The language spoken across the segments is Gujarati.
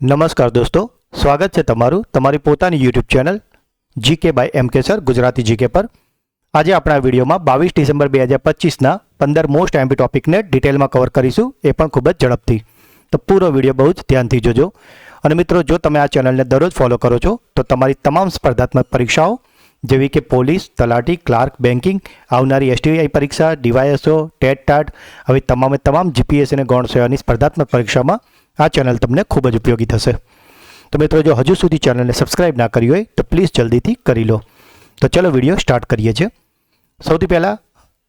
નમસ્કાર દોસ્તો, સ્વાગત છે તમારું તમારી પોતાની યુટ્યુબ ચેનલ જીકે બાય એમકે સર ગુજરાતી જીકે પર. આજે આપણે આ વિડીયોમાં 22 ડિસેમ્બર 2025ના 15 મોસ્ટ એમપી ટોપિકને ડિટેલમાં કવર કરીશું, એ પણ ખૂબ જ ઝડપથી. તો પૂરો વિડીયો બહુ જ ધ્યાનથી જોજો. અને મિત્રો, જો તમે આ ચેનલને દરરોજ ફોલો કરો છો તો તમારી તમામ સ્પર્ધાત્મક પરીક્ષાઓ જેવી કે પોલીસ, તલાટી, ક્લાર્ક, બેન્કિંગ, આવનારી એસટીઆઈ પરીક્ષા, ડીવાયએસઓ, ટેટ ટાટ, હવે તમામ જીપીએસસી અને ગૌણ સેવાની સ્પર્ધાત્મક પરીક્ષામાં આ ચેનલ તમને ખૂબ જ ઉપયોગી થશે. તો મિત્રો, જો હજુ સુધી ચેનલને સબસ્ક્રાઇબ ના કરી હોય તો પ્લીઝ જલ્દીથી કરી લો. તો ચલો વિડીયો સ્ટાર્ટ કરીએ છીએ. સૌથી પહેલાં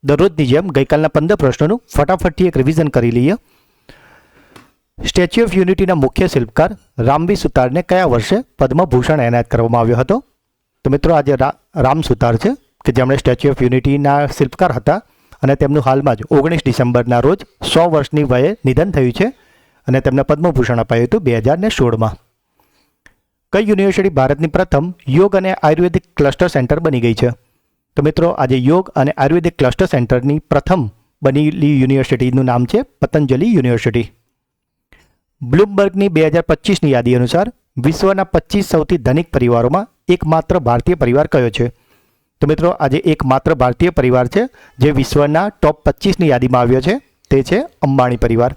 દરરોજની જેમ ગઈકાલના 15 પ્રશ્નોનું ફટાફટથી એક રિવિઝન કરી લઈએ. સ્ટેચ્યુ ઓફ યુનિટીના મુખ્ય શિલ્પકાર રામવી સુતારને કયા વર્ષે પદ્મભૂષણ એનાયત કરવામાં આવ્યો હતો? તો મિત્રો, આજે રામ સુતાર છે કે જેમણે સ્ટેચ્યુ ઓફ યુનિટીના શિલ્પકાર હતા અને તેમનું હાલમાં જ 19 ડિસેમ્બરના રોજ 100 વર્ષની વયે નિધન થયું છે અને તેમને પદ્મભૂષણ અપાયું હતું 2016માં. કઈ યુનિવર્સિટી ભારતની પ્રથમ યોગ અને આયુર્વેદિક ક્લસ્ટર સેન્ટર બની ગઈ છે? તો મિત્રો, આજે યોગ અને આયુર્વેદિક ક્લસ્ટર સેન્ટરની પ્રથમ બનેલી યુનિવર્સિટીનું નામ છે પતંજલિ યુનિવર્સિટી. બ્લૂમબર્ગની 2025ની યાદી અનુસાર વિશ્વના 25 સૌથી ધનિક પરિવારોમાં એકમાત્ર ભારતીય પરિવાર કયો છે? તો મિત્રો, આજે એકમાત્ર ભારતીય પરિવાર છે જે વિશ્વના ટોપ 25ની યાદીમાં આવ્યો છે, તે છે અંબાણી પરિવાર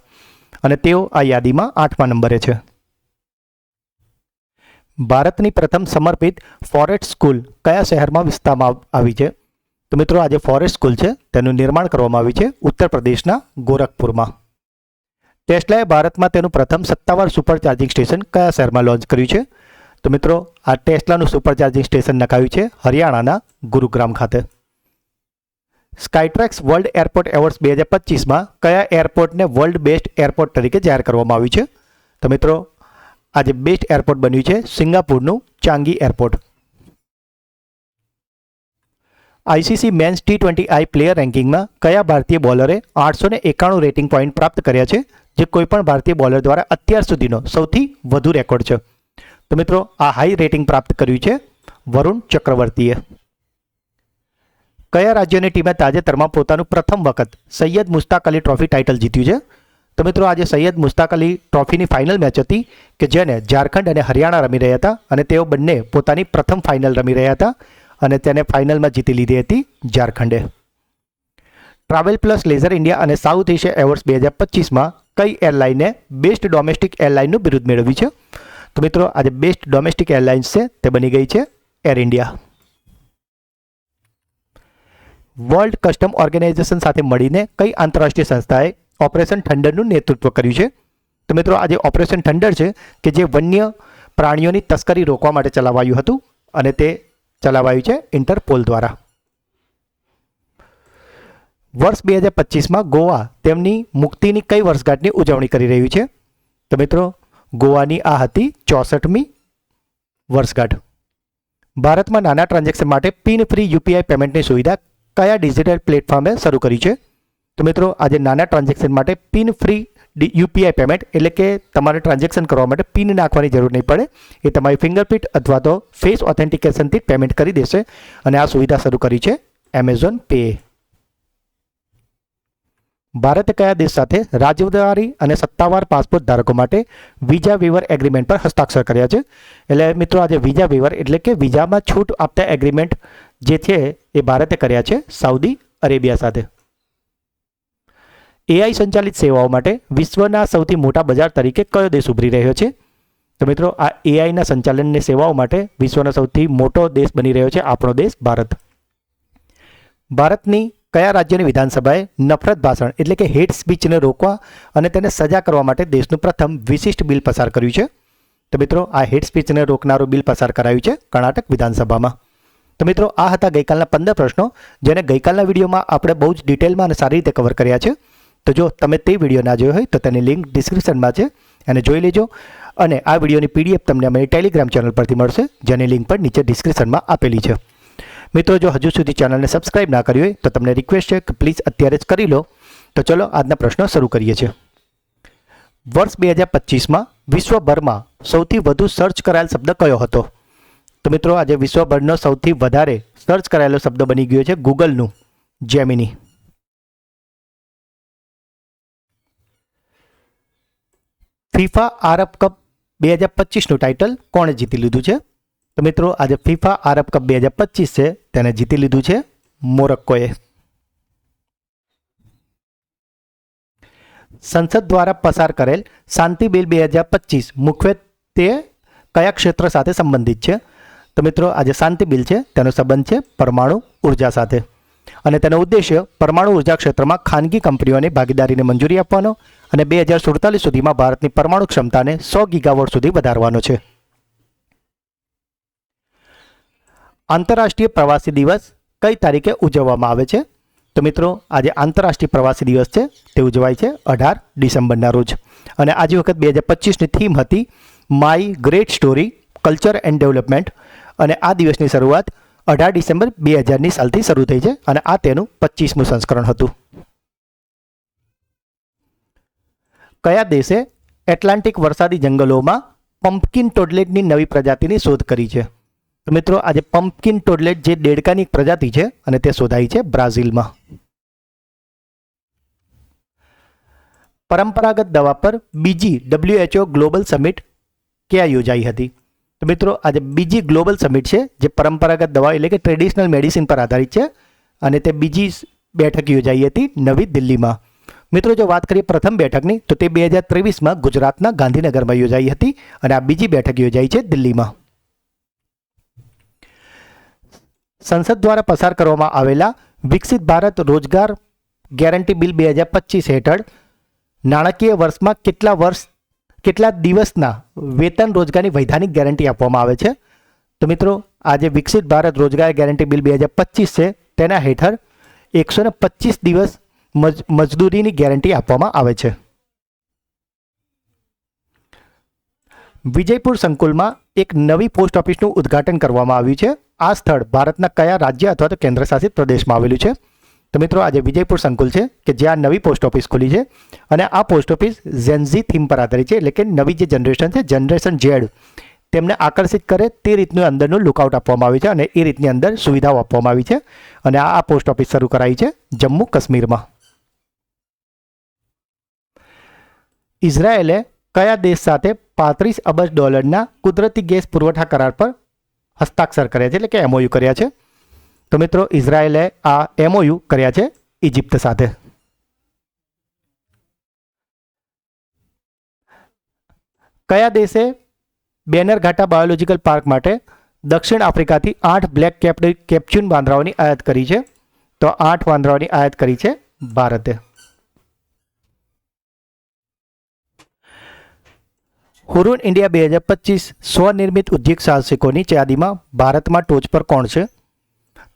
અને તેઓ આ યાદીમાં 8મા નંબરે છે. ભારતની પ્રથમ સમર્પિત ફોરેસ્ટ સ્કૂલ કયા શહેરમાં વિકસાવવામાં આવી છે? તો મિત્રો, આજે ફોરેસ્ટ સ્કૂલ છે તેનું નિર્માણ કરવામાં આવ્યું છે ઉત્તર પ્રદેશના ગોરખપુરમાં. ટેસ્લાએ ભારતમાં તેનું પ્રથમ સત્તાવાર સુપર ચાર્જિંગ સ્ટેશન કયા શહેરમાં લોન્ચ કર્યું છે? તો મિત્રો, આ ટેસ્લાનું સુપર ચાર્જિંગ સ્ટેશન નખાયું છે હરિયાણાના ગુરુગ્રામ ખાતે. સ્કાયટ્રેક્સ વર્લ્ડ એરપોર્ટ એવોર્ડ્સ 2025માં કયા એરપોર્ટને વર્લ્ડ બેસ્ટ એરપોર્ટ તરીકે જાહેર કરવામાં આવ્યું છે? તો મિત્રો, આજે બેસ્ટ એરપોર્ટ બન્યું છે સિંગાપુરનું Changi airport. ICC men's T20I player રેન્કિંગમાં કયા ભારતીય બોલરે 891 રેટિંગ પોઈન્ટ પ્રાપ્ત કર્યા છે, જે કોઈપણ ભારતીય બોલર દ્વારા અત્યાર સુધીનો સૌથી વધુ રેકોર્ડ છે? તો મિત્રો, આ હાઈ રેટિંગ પ્રાપ્ત કર્યું છે વરુણ ચક્રવર્તીએ. કયા રાજ્યની ટીમે તાજેતરમાં પોતાનું પ્રથમ વખત સૈયદ મુશ્તાક અલી ટ્રોફી ટાઇટલ જીત્યું છે? તો મિત્રો, આજે સૈયદ મુશ્તાક અલી ટ્રોફીની ફાઇનલ મેચ હતી કે જેને ઝારખંડ અને હરિયાણા રમી રહ્યા હતા અને તેઓ બંને પોતાની પ્રથમ ફાઇનલ રમી રહ્યા હતા અને તેને ફાઇનલમાં જીતી લીધી હતી ઝારખંડે. ટ્રાવેલ પ્લસ લેઝર ઇન્ડિયા અને સાઉથ એશિયા એવોર્ડ્સ 2025માં કઈ એરલાઇને બેસ્ટ ડોમેસ્ટિક એરલાઇનનું બિરુદ મેળવ્યું છે? તો મિત્રો, આજે બેસ્ટ ડોમેસ્ટિક એરલાઇન્સ છે તે બની ગઈ છે Air India. World Custom Organization સાથે મળીને કઈ આંતરરાષ્ટ્રીય સંસ્થાએ ઓપરેશન થંડરનું નેતૃત્વ કર્યું છે? તો મિત્રો, આજે ઓપરેશન થંડર છે કે જે વન્ય પ્રાણીઓની તસ્કરી રોકવા માટે ચલાવાયું હતું અને તે ચલાવાયું છે ઇન્ટરપોલ દ્વારા. વર્ષ 2025માં ગોવા તેમની મુક્તિની કઈ વર્ષગાંઠની ઉજવણી કરી રહ્યું છે? તો મિત્રો, ગોવાની આ હતી 64મી વર્ષગાંઠ. ભારતમાં નાના ટ્રાન્ઝેક્શન માટે પિન ફ્રી યુપીઆઈ પેમેન્ટની સુવિધા કયા ડિજિટલ પ્લેટફોર્મે શરૂ કરી છે? તો મિત્રો, આજે નાના ટ્રાન્ઝેક્શન માટે પિન ફ્રી યુપીઆઈ પેમેન્ટ એટલે કે તમારે ટ્રાન્ઝેક્શન કરવા માટે પિન નાખવાની જરૂર નહીં પડે, એ તમારી ફિંગરપ્રિન્ટ અથવા તો ફેસ ઓથેન્ટિકેશનથી પેમેન્ટ કરી દેશે અને આ સુવિધા શરૂ કરી છે એમેઝોન પે. ભારતે કયા દેશ સાથે રાજદ્વારી અને સત્તાવાર પાસપોર્ટ ધારકો માટે વિઝા વેવર એગ્રીમેન્ટ પર હસ્તાક્ષર કર્યા છે? એટલે મિત્રો, આજે વિઝા વેવર એટલે કે વિઝામાં છૂટ આપતા એગ્રીમેન્ટ જે છે એ ભારતે કર્યા છે સાઉદી અરેબિયા સાથે. એઆઈ સંચાલિત સેવાઓ માટે વિશ્વના સૌથી મોટા બજાર તરીકે કયો દેશ ઉભરી રહ્યો છે? તો મિત્રો, આ એઆઈના સંચાલનની સેવાઓ માટે વિશ્વનો સૌથી મોટો દેશ બની રહ્યો છે આપણો દેશ ભારત. ભારતની કયા રાજ્યની વિધાનસભાએ નફરત ભાષણ એટલે કે હેટ સ્પીચને રોકવા અને તેને સજા કરવા માટે દેશનું પ્રથમ વિશિષ્ટ બિલ પસાર કર્યું છે? તો મિત્રો, આ હેટ સ્પીચને રોકનારું બિલ પસાર કરાયું છે કર્ણાટક વિધાનસભામાં. તો મિત્રો, આ હતા ગઈકાલના 15 પ્રશ્નો જેને ગઈકાલના વિડીયોમાં આપણે બહુ જ ડિટેલમાં અને સારી રીતે કવર કર્યા છે. તો જો તમે તે વિડીયો ના જોયો હોય તો તેની લિંક ડિસ્ક્રિપ્શનમાં છે, એને જોઈ લેજો. અને આ વિડીયોની પીડીએફ તમને અમારી ટેલિગ્રામ ચેનલ પરથી મળશે, જેની લિંક પણ નીચે ડિસ્ક્રિપ્શનમાં આપેલી છે. મિત્રો, જો હજુ સુધી ચેનલને સબસ્ક્રાઇબ ના કરી હોય તો તમને રિક્વેસ્ટ છે કે પ્લીઝ અત્યારે જ કરી લો. તો ચલો આજના પ્રશ્નો શરૂ કરીએ છીએ. વર્ષ 2025માં વિશ્વભરમાં સૌથી વધુ સર્ચ કરાયેલ શબ્દ કયો હતો? તો મિત્રો, આજે વિશ્વભરનો સૌથી વધારે સર્ચ કરાયેલો શબ્દ બની ગયો છે ગૂગલનું જેમિની. ફીફા આરબ કપ 2025નું ટાઇટલ કોણે જીતી લીધું છે? તો મિત્રો આજે ફીફા આરબ કપ 2025 છે તેને જીતી લીધું છે મોરોક્કોએ. સંસદ દ્વારા પસાર કરેલ શાંતિ બિલ 2025 મુખ્યત્વે કયા ક્ષેત્ર સાથે સંબંધિત છે? તો મિત્રો આજે શાંતિ બિલ છે તેનો સંબંધ છે પરમાણુ ઉર્જા સાથે અને તેનો ઉદ્દેશ્ય પરમાણુ ઉર્જા ક્ષેત્રમાં ખાનગી કંપનીઓની ભાગીદારીને મંજૂરી આપવાનો અને 2047 સુધીમાં ભારતની પરમાણુ ક્ષમતાને 100 ગીગાવોટ સુધી વધારવાનો છે. આંતરરાષ્ટ્રીય પ્રવાસી દિવસ કઈ તારીખે ઉજવવામાં આવે છે? તો મિત્રો આજે આંતરરાષ્ટ્રીય પ્રવાસી દિવસ છે તે ઉજવાય છે 18 ડિસેમ્બરના રોજ અને આજે વખત 2025ની થીમ હતી my great story culture and development અને આ દિવસની શરૂઆત 18 ડિસેમ્બર 2000ની સાલથી શરૂ થઈ છે અને આ તેનું 25મું સંસ્કરણ હતું. કયા દેશે એટલાન્ટિક વરસાદી જંગલોમાં પમ્પકિન ટોડલેટની નવી પ્રજાતિની શોધ કરી છે? તો મિત્રો આજે પમ્પકિન ટોડલેટ જે દેડકાની એક પ્રજાતિ છે અને તે શોધાઈ છે બ્રાઝિલમાં. પરંપરાગત દવા પર બીજી WHO ગ્લોબલ સમિટ ક્યાં યોજાઈ હતી? તો મિત્રો આજે બીજી ગ્લોબલ સમિટ છે જે પરંપરાગત દવા એટલે કે ટ્રેડિશનલ મેડિસિન પર આધારિત છે અને તે બીજી બેઠક યોજાઈ હતી નવી દિલ્હીમાં. મિત્રો જો વાત કરીએ પ્રથમ બેઠકની તો તે 2023માં ગુજરાતના ગાંધીનગરમાં યોજાઈ હતી અને આ બીજી બેઠક યોજાઈ છે દિલ્હીમાં. સંસદ દ્વારા પસાર કરવામાં આવેલા વિકસિત ભારત રોજગાર ગેરંટી બિલ 2025 હેઠળ નાણાકીય વર્ષમાં કેટલા દિવસના વેતન રોજગારની વૈધાનિક ગેરંટી આપવામાં આવે છે? તો મિત્રો આજે વિકસિત ભારત રોજગાર ગેરંટી બિલ 2025 છે તેના હેઠળ 125 દિવસ મજદૂરીની ગેરંટી આપવામાં આવે છે. વિજયપુર સંકુલમાં એક નવી પોસ્ટ ઓફિસનું ઉદ્ઘાટન કરવામાં આવ્યું છે. આ સ્થળ ભારતના કયા રાજ્ય અથવા તો કેન્દ્રશાસિત પ્રદેશમાં આવેલું છે? તો મિત્રો આજે વિજયપુર સંકુલ છે કે જ્યાં નવી પોસ્ટ ઓફિસ ખુલી છે અને આ પોસ્ટ ઓફિસ ઝેનઝી થીમ પર આધારિત છે એટલે કે નવી જે જનરેશન છે જનરેશન ઝેડ તેમને આકર્ષિત કરે તે રીતનું અંદરનું લુકઆઉટ આપવામાં આવ્યું છે અને એ રીતની અંદર સુવિધાઓ આપવામાં આવી છે અને આ પોસ્ટ ઓફિસ શરૂ કરાઈ છે જમ્મુ કાશ્મીરમાં. ઇઝરાયેલે કયા દેશ સાથે $35 અબજ કુદરતી ગેસ પુરવઠા કરાર પર હસ્તાક્ષર કર્યા છે એટલે કે MOU કર્યા છે? તો મિત્રો ઇઝરાયેલે આ MOU કર્યા છે ઇજિપ્ત સાથે. કયા દેશે બેનરઘાટા બાયોલોજીકલ પાર્ક માટે દક્ષિણ આફ્રિકાથી 8 બ્લેક કેપ્ચ્યુન વાંદરાઓની આયાત કરી છે? તો 8 વાંદરાઓની આયાત કરી છે ભારતે. હુરુન ઇન્ડિયા 2025 સ્વનિર્મિત ઉદ્યોગ સાહસિકોની યાદીમાં ભારતમાં ટોચ પર કોણ છે?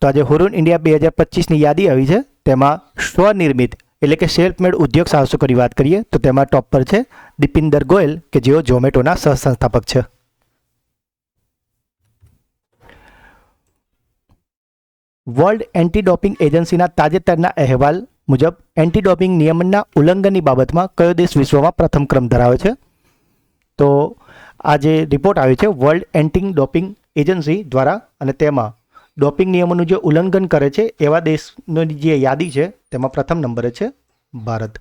તો આજે હુરુન ઇન્ડિયા 2025ની યાદી આવી છે તેમાં સ્વનિર્મિત એટલે કે સેલ્ફ મેડ ઉદ્યોગ સાહસિકોની વાત કરીએ તો તેમાં ટોપ પર છે દીપિંદર ગોયલ કે જેઓ ઝોમેટોના સહસંસ્થાપક છે. વર્લ્ડ એન્ટી ડોપિંગ એજન્સીના તાજેતરના અહેવાલ મુજબ એન્ટી ડોપિંગ નિયમનના ઉલ્લંઘનની બાબતમાં કયો દેશ વિશ્વમાં પ્રથમ ક્રમ ધરાવે છે? તો આ જે રિપોર્ટ આવ્યો છે વર્લ્ડ એન્ટી ડોપિંગ એજન્સી દ્વારા અને તેમાં ડોપિંગ નિયમોનું જે ઉલ્લંઘન કરે છે એવા દેશની જે યાદી છે તેમાં પ્રથમ નંબરે છે ભારત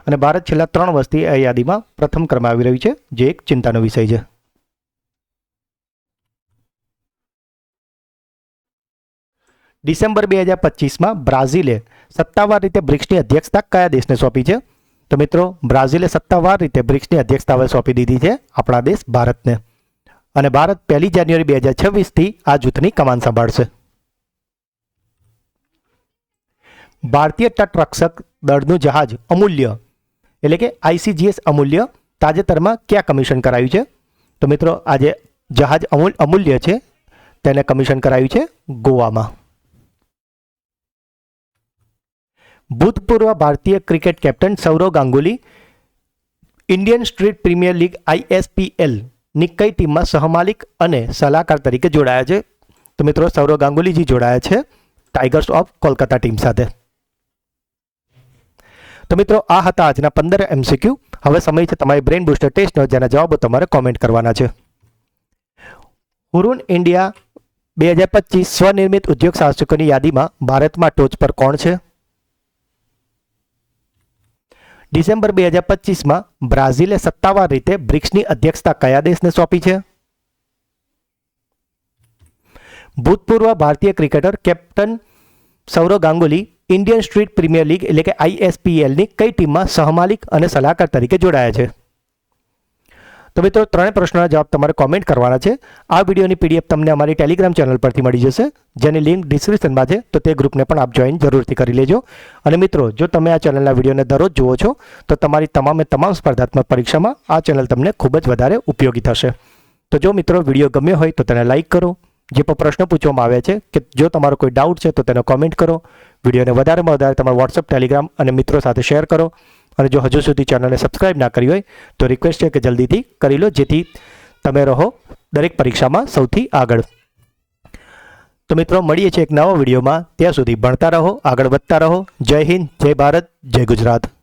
અને ભારત છેલ્લા 3 વર્ષથી આ યાદીમાં પ્રથમ ક્રમે આવી રહ્યું છે જે એક ચિંતાનો વિષય છે. ડિસેમ્બર 2025માં બ્રાઝિલે સત્તાવાર રીતે બ્રિક્સની અધ્યક્ષતા કયા દેશને સોંપી છે? તો મિત્રો બ્રાઝિલે સત્તાવાર રીતે બ્રિક્સની અધ્યક્ષતા સોંપી દીધી છે આપણા દેશ ભારતને અને ભારત 1 જાન્યુઆરી 2026થી આ જૂથની કમાન સંભાળશે. ભારતીય તટરક્ષક દળનું જહાજ અમૂલ્ય એટલે કે ICGS અમૂલ્ય તાજેતરમાં ક્યાં કમિશન કરાયું છે? તો મિત્રો આજે જહાજ અમૂલ્ય છે તેને કમિશન કરાયું છે ગોવામાં. ભૂતપૂર્વ ભારતીય cricket captain Sourav Ganguly Indian Street Premier League ISPL ની કઈ ટીમમાં સહમાલિક અને સલાહકાર તરીકે જોડાયા છે? તો મિત્રો સૌરવ ગાંગુલીજી જોડાયા છે ટાઇગર્સ ઓફ કોલકાતા ટીમ સાથે. તો મિત્રો આ હતા આજના 15 MCQ. હવે સમય છે તમારી બ્રેઇન બૂસ્ટર ટેસ્ટનો જેના જવાબો તમારે કોમેન્ટ કરવાના છે. હુરુન ઇન્ડિયા 2025 સ્વનિર્મિત ઉદ્યોગ સાહસિકોની યાદીમાં ભારતમાં ટોચ પર કોણ છે? ડિસેમ્બર 2025માં બ્રાઝિલે સત્તાવાર રીતે બ્રિક્સની અધ્યક્ષતા કયા દેશને સોંપી છે? ભૂતપૂર્વ ભારતીય cricketer captain Sourav Ganguly Indian Street Premier League એટલે કે ISPLની કઈ ટીમમાં સહમાલિક અને સલાહકાર તરીકે જોડાયા છે? તો મિત્રો 3 પ્રશ્નોના જવાબ તમારે કોમેન્ટ કરવાના છે. આ વિડીયોની PDF તમને અમારી ટેલિગ્રામ ચેનલ પરથી મળી જશે, જેની લિંક ડિસ્ક્રિપ્શનમાં છે, તો તે ગ્રુપને પણ આપ જોઈન જરૂરથી કરી લેજો. અને મિત્રો, જો તમે આ ચેનલના વિડીયોને દરરોજ જુઓ છો તો તમારી તમામ સ્પર્ધાત્મક પરીક્ષામાં આ ચેનલ તમને ખૂબ જ વધારે ઉપયોગી થશે. તો જો મિત્રો વિડીયો ગમ્યો હોય તો તેને લાઇક કરો. જે પણ પ્રશ્ન પૂછવામાં આવ્યા છે કે જો તમારો કોઈ ડાઉટ છે તો તેને કોમેન્ટ કરો. વિડીયોને વધારેમાં વધારે તમારા વોટ્સઅપ, ટેલિગ્રામ અને મિત્રો સાથે શેર કરો. અને જો હજુ સુધી ચેનલને સબસ્ક્રાઇબ ના કરી હોય તો રિક્વેસ્ટ છે કે જલ્દીથી કરી લો, જેથી તમે રહો દરેક પરીક્ષામાં સૌથી આગળ. તો મિત્રો, મળીએ છીએ એક નવા વિડીયોમાં. ત્યાં સુધી ભણતા રહો, આગળ વધતા રહો. જય હિન્દ, જય ભારત, જય ગુજરાત.